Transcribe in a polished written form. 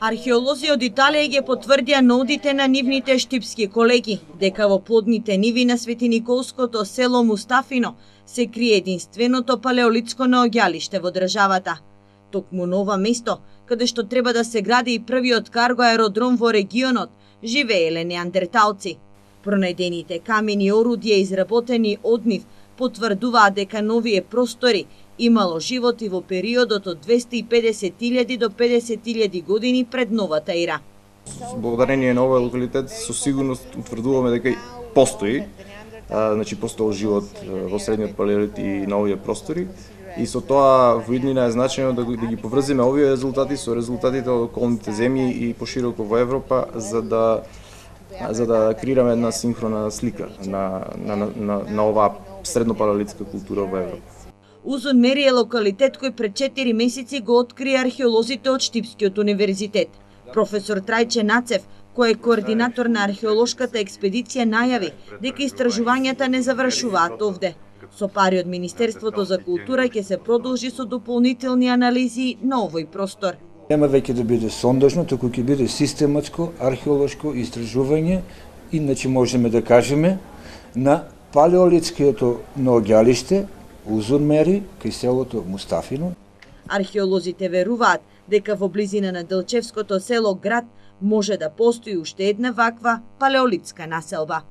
Археолози од Италија ги потврдија наудите на нивните штипски колеги, дека во плодните ниви на Светиниколското село Мустафино се крие единственото палеолитско наоѓалиште во државата. Токму на ова место, каде што треба да се гради и првиот карго аеродром во регионот, живееле неандерталци. Пронајдените камени и орудија изработени од нив потврдуваат дека новие простори имало живот и во периодот од 250.000 до 50.000 години пред новата ера. Благодарение на овој локалитет со сигурност утврдуваме дека постои, постоел живот во средниот палеолит и на овие простори. И со тоа во иднина е значено да ги поврзиме овие резултати со резултатите од околните земји и пошироко во Европа, за да креираме една синхрона слика на оваа среднопалеолитска култура во Европа. Узун Мери е локалитет кој пред 4 месеци го открија археолозите од Штипскиот универзитет. Професор Трајче Нацев, кој е координатор на археолошката експедиција, најави дека истражувањата не завршуваат овде. Со пари од Министерството за култура ќе се продолжи со дополнителни анализи на овој простор. Нема веќе да биде сондажно, туку ќе биде систематско археолошко истражување, иначе можеме да кажеме на палеолитското наоѓалиште Узун Мери кај селото Мустафино. Археолозите веруваат дека во близина на Делчевското село град може да постои уште една ваква палеолитска населба.